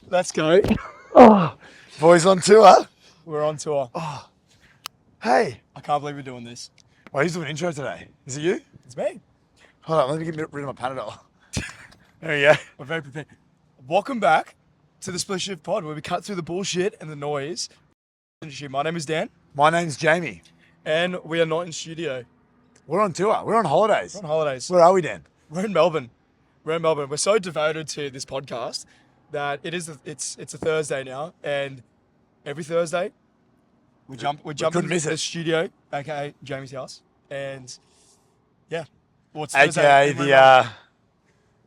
Let's go. Oh, Boys on tour. we're on tour. Hey. I can't believe we're doing this. Well, who's doing an intro today? Is it you? It's me. Hold on, let me get rid of my Panadol. There you go. We're very prepared. Welcome back to the Split Shift Pod, where we cut through the bullshit and the noise. My name is Dan, My name's Jamie. and we are not in studio. We're on tour. We're on holidays. We're on holidays. Where are we, Dan? We're in Melbourne. We're so devoted to this podcast that it's a Thursday now, and every Thursday we jump couldn't miss into the it. studio, aka Jamie's house, and yeah, well, it's AKA Thursday, and we're the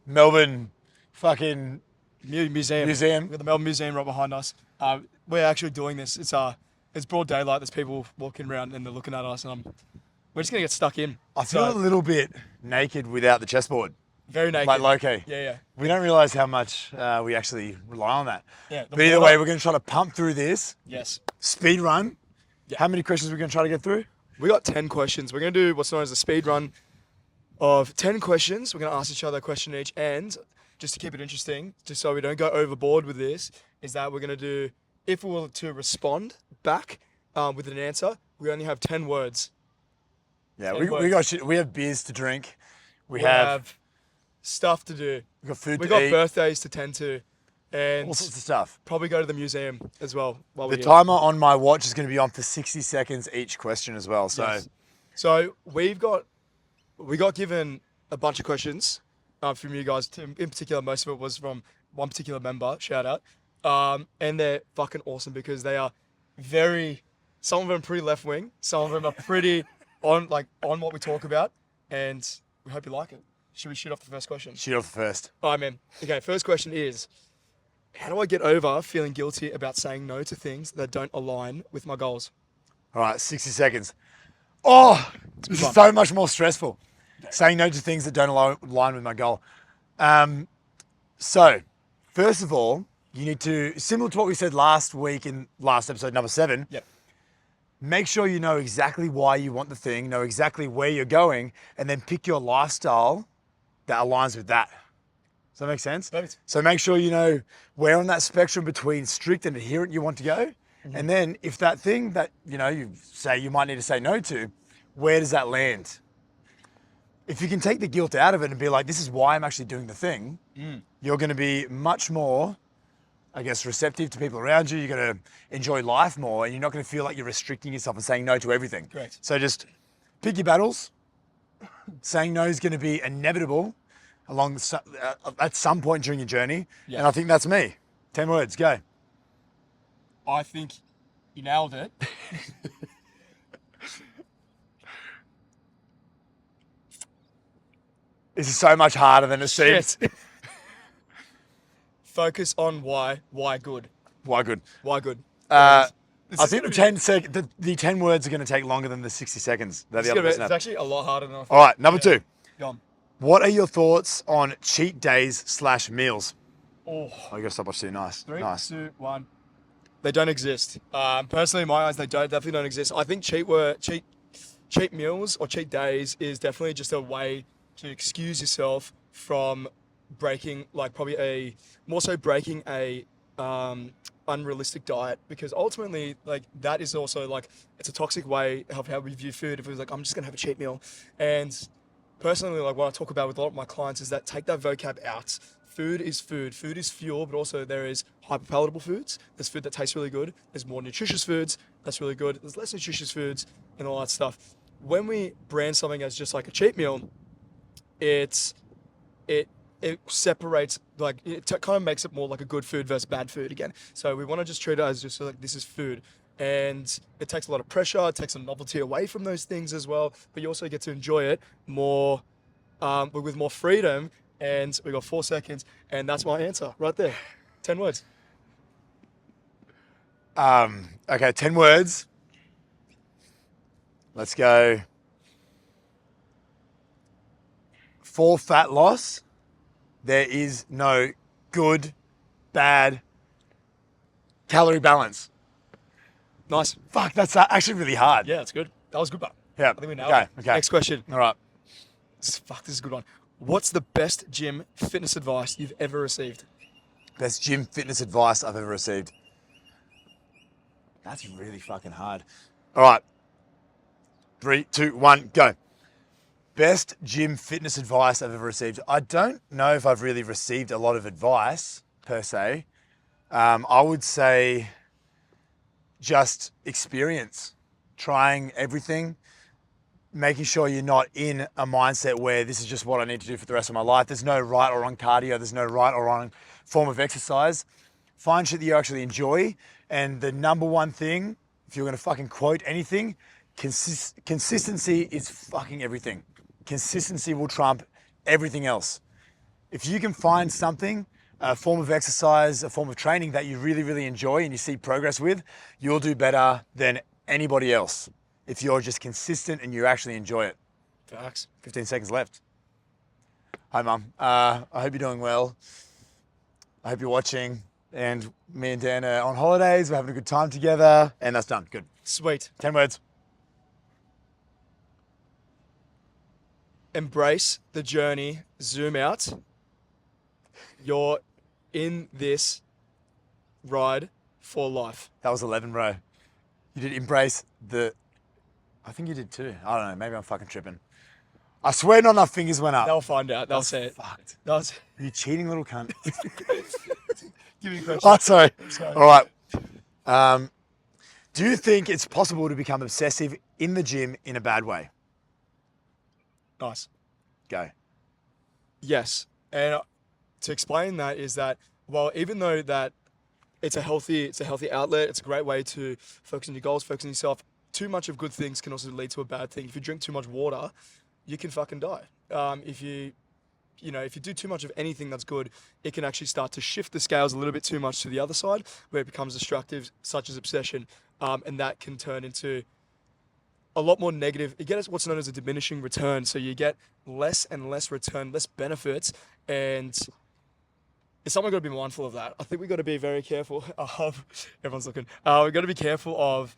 Melbourne fucking museum. museum. We've got the Melbourne Museum right behind us. We're actually doing this. It's broad daylight. There's people walking around and they're looking at us, and we're just gonna get stuck in. I feel a little bit naked without the chessboard. Very naked. Like Loki. Yeah. We don't realise how much we actually rely on that. Yeah. But either way, we're going to try to pump through this. Yes. Speed run. Yeah. How many questions are we going to try to get through? We got 10 questions. We're going to do what's known as a speed run of 10 questions. We're going to ask each other a question each. And just to keep it interesting, just so we don't go overboard with this, is that we're going to do, if we were to respond back with an answer, we only have 10 words. Yeah, 10 we have beers to drink. We have stuff to do. we got food We to got eat. birthdays to tend to. And All sorts of stuff. probably go to the museum as well while The we're here. timer on my watch is going to be on for 60 seconds each question as well. So Yes. So we got given a bunch of questions from you guys. In particular, most of it was from one particular member. Shout out, and they're fucking awesome because they are some of them pretty left wing, some of them are pretty on what we talk about, and we hope you like it. Should we shoot off the first question? shoot off first. All right, man. Okay, first question is, how do I get over feeling guilty about saying no to things that don't align with my goals? All right, 60 seconds. Oh, this is fun. so much more stressful. Saying no to things that don't align with my goal. So, first of all, you need to, similar to what we said last week in last episode, number 7, Yep. make sure you know exactly why you want the thing, know exactly where you're going, and then pick your lifestyle that aligns with that. Does that make sense? Perfect. So make sure you know where on that spectrum between strict and adherent you want to go. And then if that thing that, you say you might need to say no to, where does that land? If you can take the guilt out of it and be like, this is why I'm actually doing the thing, you're going to be much more, I guess, receptive to people around you. You're going to enjoy life more, and you're not going to feel like you're restricting yourself and saying no to everything. Correct. So just pick your battles. Saying no is going to be inevitable at some point during your journey. Yeah. And I think that's me. 10 words, go. I think you nailed it. This is so much harder than it seems. Shit. Focus on why. Why good? Why good? Why good? I think the 10 words are going to take longer than the 60 seconds that the other person It's had. actually a lot harder than I thought. All right, number 2. Go on. What are your thoughts on cheat days / meals? Oh, Oh, you got to stop watching. Nice. 3, Nice. 2, 1. They don't exist. Personally, in my eyes, they definitely don't exist. I think cheat meals or cheat days is definitely just a way to excuse yourself from breaking a unrealistic diet, because ultimately that is also it's a toxic way of how we view food. If it was I'm just gonna have a cheat meal, and personally what I talk about with a lot of my clients is that take that vocab out. Food is food. Food is fuel, but also there is hyperpalatable foods. There's food that tastes really good. There's more nutritious foods that's really good. There's less nutritious foods and all that stuff. When we brand something as just like a cheat meal, it separates, kind of makes it more like a good food versus bad food again. So we want to just treat it as just this is food. And it takes a lot of pressure. It takes a novelty away from those things as well. But you also get to enjoy it more, but with more freedom. And we got 4 seconds, and that's my answer right there. 10 words. Okay, 10 words. Let's go. For fat loss, there is no good, bad calorie balance. Nice. Fuck, that's actually really hard. Yeah, that's good. That was good, but Yeah. I think we nailed it. Okay. Next question. All right. Fuck, this is a good one. What's the best gym fitness advice you've ever received? Best gym fitness advice I've ever received. That's really fucking hard. All right. 3, 2, 1, go. Best gym fitness advice I've ever received. I don't know if I've really received a lot of advice per se. I would say just experience, trying everything, making sure you're not in a mindset where this is just what I need to do for the rest of my life. There's no right or wrong cardio. There's no right or wrong form of exercise. Find shit that you actually enjoy. And the number one thing, if you're going to fucking quote anything, consistency is fucking everything. Consistency will trump everything else. If you can find something, a form of exercise, a form of training that you really, really enjoy and you see progress with, you'll do better than anybody else if you're just consistent and you actually enjoy it. Facts. 15 seconds left. Hi, Mum. I hope you're doing well. I hope you're watching. And me and Dan are on holidays. We're having a good time together. And that's done. Good. Sweet. 10 words. Embrace the journey. Zoom out. You're in this ride for life. That was 11, bro. You did embrace the... I think you did too. I don't know. Maybe I'm fucking tripping. I swear not enough fingers went up. They'll find out. They'll say it. Fucked. That's You cheating little cunt. Give me a question. Oh, sorry. Sorry. All right. Do you think it's possible to become obsessive in the gym in a bad way? Nice. Go. Yes. And to explain that is that, well, even though that it's a healthy outlet, it's a great way to focus on your goals, focus on yourself. Too much of good things can also lead to a bad thing. If you drink too much water, you can fucking die. If you do too much of anything that's good, it can actually start to shift the scales a little bit too much to the other side, where it becomes destructive, such as obsession, and that can turn into a lot more negative. You get what's known as a diminishing return, so you get less and less return, less benefits, and it's something we've got to be mindful of that. I think we've got to be very careful of, everyone's looking, we've got to be careful of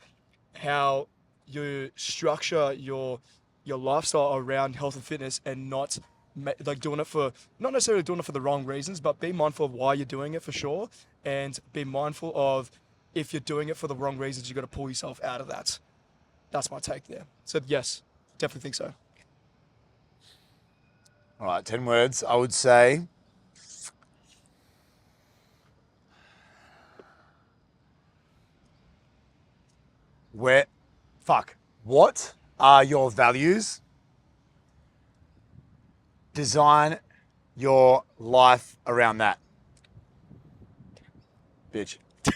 how you structure your lifestyle around health and fitness, and not not necessarily doing it for the wrong reasons, but be mindful of why you're doing it for sure, and be mindful of if you're doing it for the wrong reasons, you've got to pull yourself out of that. That's my take there. So yes, definitely think so. All right, 10 words. I would say what are your values? Design your life around that. Bitch. I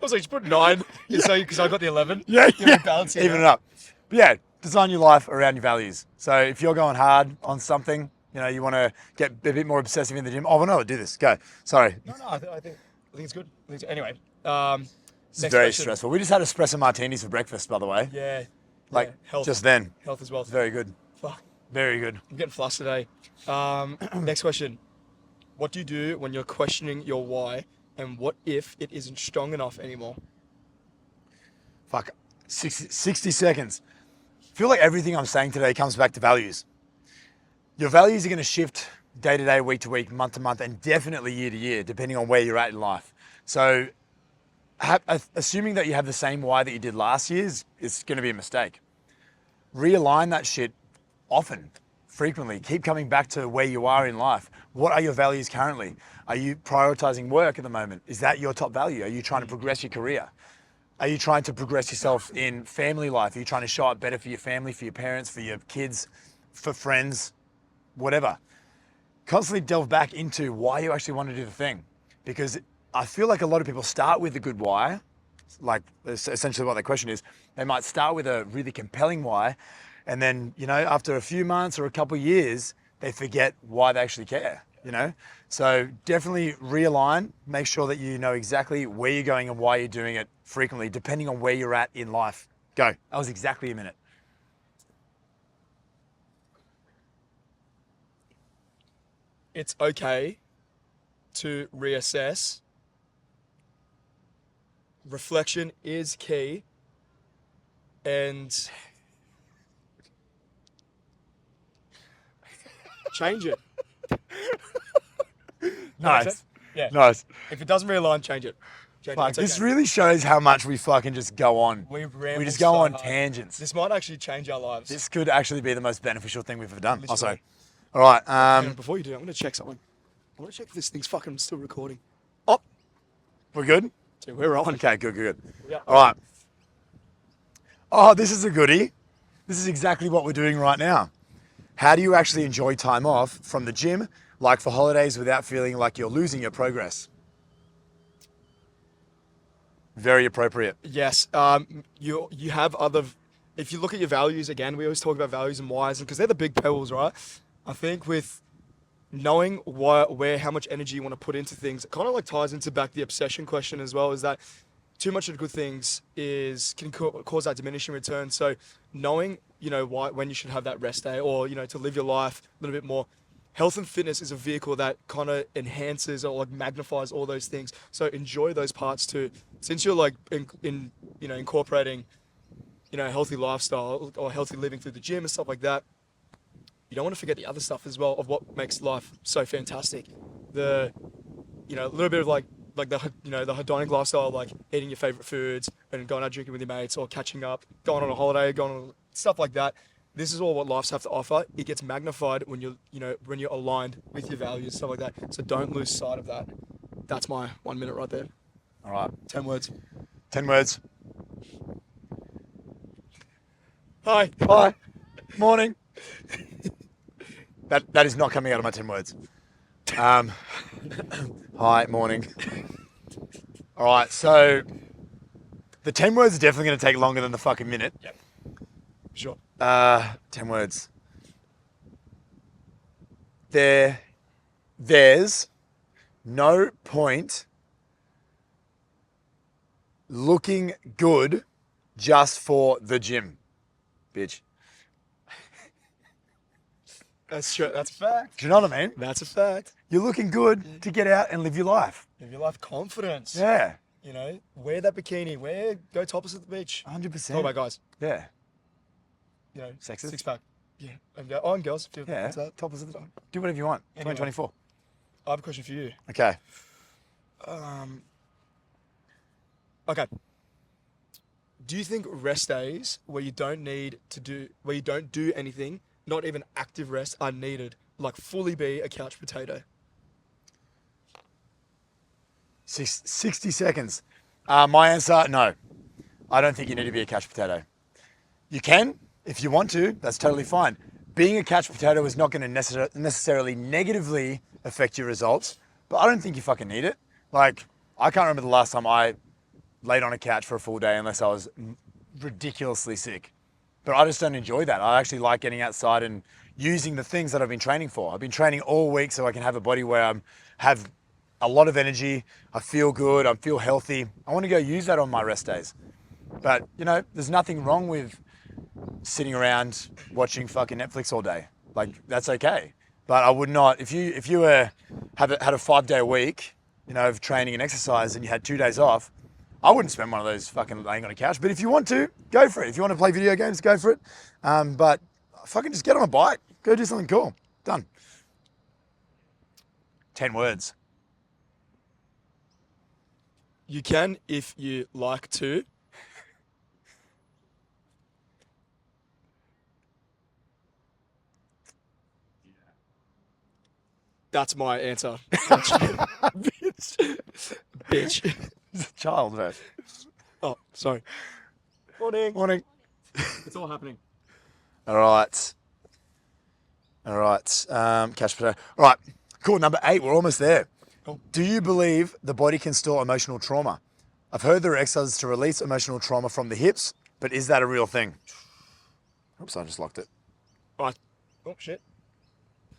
was like, just put 9, because I got the 11. Yeah. Balance it Even it out. up. But yeah, design your life around your values. So if you're going hard on something, you want to get a bit more obsessive in the gym. Oh, well, no, do this. Go. Sorry. No, I think it's good. Anyway, It's very stressful. We just had espresso martinis for breakfast, by the way. Yeah. Health. Just then. Health as well. Very good. Fuck. Very good. I'm getting flustered today. Next question. What do you do when you're questioning your why, and what if it isn't strong enough anymore? Fuck. 60 seconds. I feel like everything I'm saying today comes back to values. Your values are going to shift day to day, week to week, month to month, and definitely year to year, depending on where you're at in life. So assuming that you have the same why that you did last year is going to be a mistake. Realign that shit often, frequently. Keep coming back to where you are in life. What are your values currently? Are you prioritizing work at the moment? Is that your top value? Are you trying to progress your career? Are you trying to progress yourself in family life? Are you trying to show up better for your family, for your parents, for your kids, for friends, whatever? Constantly delve back into why you actually want to do the thing. Because I feel like a lot of people start with a good why, like essentially what their question is. They might start with a really compelling why, and then, after a few months or a couple of years, they forget why they actually care, So definitely realign, make sure that you know exactly where you're going and why you're doing it frequently, depending on where you're at in life. Go. That was exactly a minute. It's okay to reassess. Reflection is key. And change it. Nice. Yeah. Nice. If it doesn't realign, change it. Fuck, It's this okay. really shows how much we fucking just go on. We We ramble just go so on hard. tangents. This might actually change our lives. This could actually be the most beneficial thing we've ever done. Literally. Also, all right. Hang on, before you do, I'm gonna check something. I want to check if this thing's fucking still recording. Oh, We're good. so we're on. Okay, good. Yeah. All right. Oh, this is a goodie. This is exactly what we're doing right now. How do you actually enjoy time off from the gym, like for holidays, without feeling like you're losing your progress? Very appropriate. Yes. You have other. If you look at your values again, we always talk about values and whys, because they're the big pebbles, right? I think with knowing where, how much energy you want to put into things, it kind of like ties into back the obsession question as well. Is that too much of good things can cause that diminishing return. So knowing, when you should have that rest day, or to live your life a little bit more. Health and fitness is a vehicle that kind of enhances or like magnifies all those things. So enjoy those parts too. Since you're like incorporating, healthy lifestyle or healthy living through the gym and stuff like that, you don't want to forget the other stuff as well of what makes life so fantastic. A little bit of like the the hedonic lifestyle, like eating your favorite foods and going out drinking with your mates or catching up, going on a holiday, going on stuff like that. This is all what life's have to offer. It gets magnified when you're aligned with your values, stuff like that. So don't lose sight of that. That's my 1 minute right there. All right. 10 words. 10 words. Hi. Hi. Morning. That is not coming out of my 10 words. Hi, morning. All right, so the 10 words are definitely going to take longer than the fucking minute. Yep. Sure. 10 words. There's no point looking good just for the gym, bitch. That's true. That's a fact. Do you know what I mean? That's a fact. You're looking good to get out and live your life. Live your life confidence. Yeah. Wear that bikini. Go topless at the beach. 100%. Talk about guys. Yeah. Sexist. Sexist? 6-pack. Yeah. And girls. Yeah. Topless at the Do whatever you want. Anyway. 2024. I have a question for you. Okay. Okay. Do you think rest days where you don't do anything, not even active rest, are needed? Like fully be a couch potato? 60 seconds. My answer, no. I don't think you need to be a couch potato. You can, if you want to, that's totally fine. Being a couch potato is not going to necessarily negatively affect your results, but I don't think you fucking need it. Like, I can't remember the last time I laid on a couch for a full day unless I was ridiculously sick. But I just don't enjoy that. I actually like getting outside and using the things that I've been training for. I've been training all week so I can have a body where I have a lot of energy, I feel good, I feel healthy. I want to go use that on my rest days. But, there's nothing wrong with sitting around watching fucking Netflix all day. Like, that's okay. But I would not, if you had a 5-day week, of training and exercise and you had 2 days off, I wouldn't spend one of those fucking laying on a couch. But if you want to, go for it. If you want to play video games, go for it. But fucking just get on a bike. Go do something cool. Done. 10 words. You can if you like to. That's my answer. Bitch. It's a child, man. Oh, sorry. Morning. Morning. It's all happening. All right. Couch potato. All right. Cool. Number 8. We're almost there. Cool. Do you believe the body can store emotional trauma? I've heard there are exercises to release emotional trauma from the hips, but is that a real thing? Oops, I just locked it. Right. Oh, shit.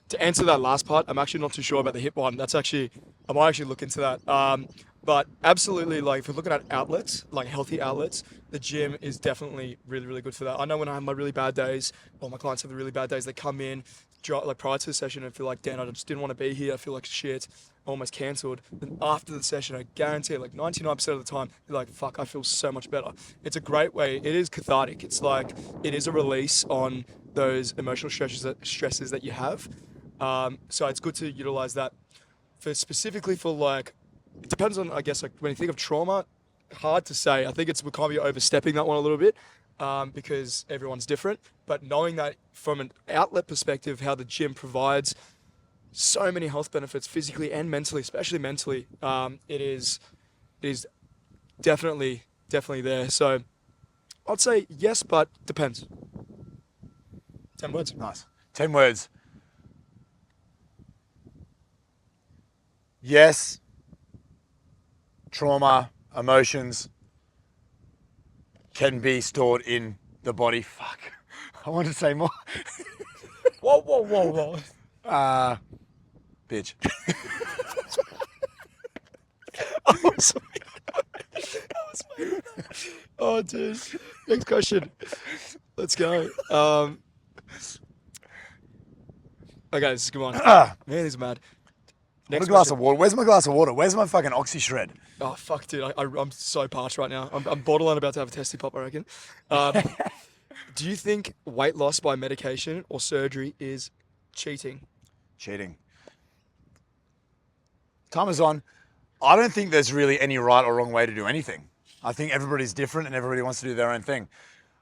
To answer that last part, I'm actually not too sure about the hip one. I might actually look into that. But absolutely, like if you're looking at outlets, like healthy outlets, the gym is definitely really, really good for that. I know when I have my really bad days, or my clients have the really bad days, they come in like prior to the session and feel like, Dan, I just didn't want to be here. I feel like shit. Almost cancelled. Then after the session, I guarantee like 99% of the time, they're like, fuck, I feel so much better. It's a great way. It is cathartic. It's like, it is a release on those emotional stresses that you have. So it's good to utilize that. specifically for like, it depends on, I guess, like when you think of trauma, hard to say. I think we can't be overstepping that one a little bit because everyone's different. But knowing that from an outlet perspective, how the gym provides so many health benefits physically and mentally, especially mentally, it is definitely there. So I'd say yes, but depends. 10 words. Nice. 10 words. Yes. Trauma, emotions can be stored in the body. Fuck. I want to say more. Whoa. Bitch. Oh, dude. Next question. Let's go. Okay, this is a good one. Man, he's mad. Next glass of water. Where's my glass of water? Where's my fucking oxy shred? Oh, fuck, dude. I'm so parched right now. I'm borderline about to have a testy pop, I reckon. Do you think weight loss by medication or surgery is cheating? Cheating. Time is on. I don't think there's really any right or wrong way to do anything. I think everybody's different and everybody wants to do their own thing.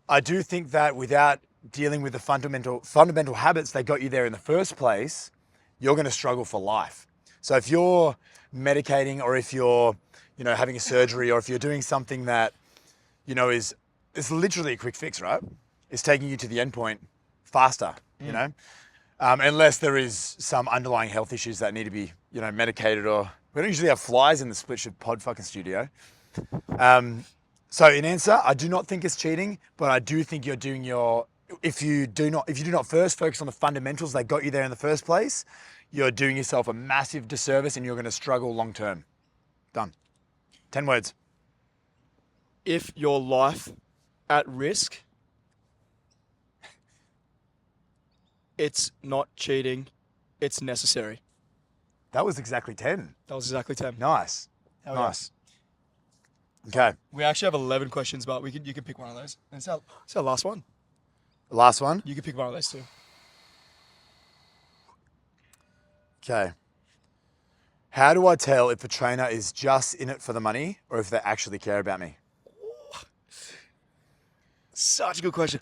I do think that without dealing with the fundamental habits that got you there in the first place, you're going to struggle for life. So if you're medicating or if you're, having a surgery or if you're doing something that, is literally a quick fix, right? It's taking you to the end point faster, unless there is some underlying health issues that need to be, medicated, or we don't usually have flies in the Split Shift pod fucking studio. So in answer, I do not think it's cheating, but I do think you're doing if you do not first focus on the fundamentals that got you there in the first place, you're doing yourself a massive disservice and you're going to struggle long term. Done. 10 words. If your life at risk, it's not cheating, it's necessary. That was exactly 10. That was exactly 10. Nice. Hell nice. Okay. We actually have 11 questions, but you can pick one of those. And it's our last one. The last one? You can pick one of those too. Okay. How do I tell if a trainer is just in it for the money or if they actually care about me? Such a good question.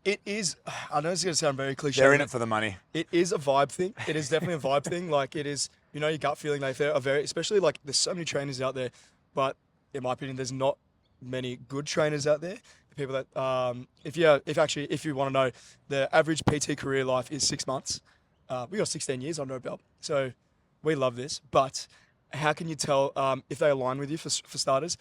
It is, I know it's going to sound very cliche. They're in it for the money. It is a vibe thing. It is definitely a vibe thing. Like it is, your gut feeling. Like there are especially like there's so many trainers out there, but in my opinion, there's not many good trainers out there. People that, if you want to know, the average PT career life is 6 months. We got 16 years under our belt. So we love this, but how can you tell if they align with you for starters?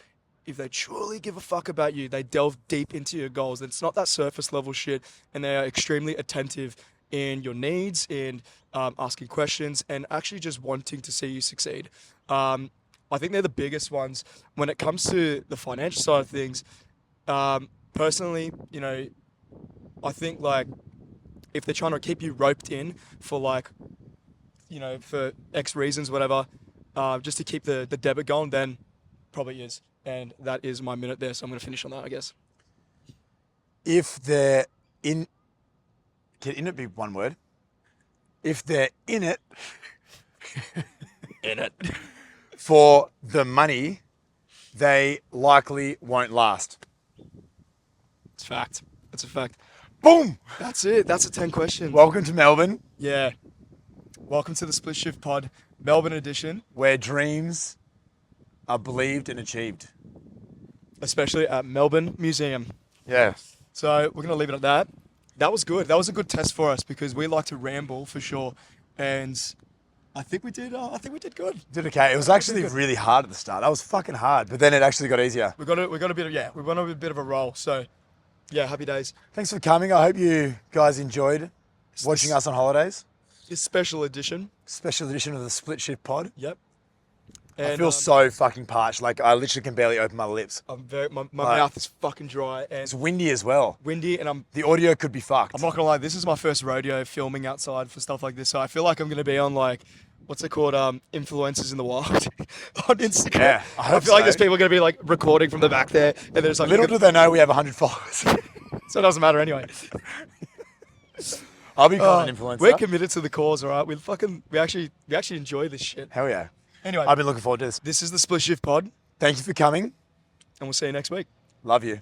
If they truly give a fuck about you, they delve deep into your goals. It's not that surface level shit, and they are extremely attentive in your needs, in asking questions, and actually just wanting to see you succeed. I think they're the biggest ones. When it comes to the financial side of things, personally, I think like if they're trying to keep you roped in for like, for X reasons, whatever, just to keep the debit going, then probably is. And that is my minute there, so I'm going to finish on that, I guess. If they're can in it be one word? If they're in it, for the money, they likely won't last. It's fact. It's a fact. Boom! That's it. That's a 10 questions. Welcome to Melbourne. Yeah. Welcome to the Split Shift Pod, Melbourne edition. Where dreams are believed and achieved. Especially at Melbourne Museum. Yeah. So we're going to leave it at that. That was good. That was a good test for us because we like to ramble for sure. And I think we did good. Did okay. It was actually really hard at the start. That was fucking hard, but then it actually got easier. We got a bit of a roll. So yeah, happy days. Thanks for coming. I hope you guys enjoyed watching us on holidays. This special edition. Special edition of the Split Shift Pod. Yep. And, I feel so fucking parched. Like I literally can barely open my lips. My mouth is fucking dry. And it's windy as well. Windy, and the audio could be fucked. I'm not gonna lie. This is my first rodeo filming outside for stuff like this. So I feel like I'm gonna be on like, what's it called? Influencers in the wild on Instagram. Yeah, I feel like there's people gonna be like recording from the back there, and there's like little do they know we have 100 followers. So it doesn't matter anyway. I'll become an influencer. We're committed to the cause, all right? We actually enjoy this shit. Hell yeah. Anyway, I've been looking forward to this. this is the Split Shift Pod, Thank you for coming. and we'll see you next week. Love you.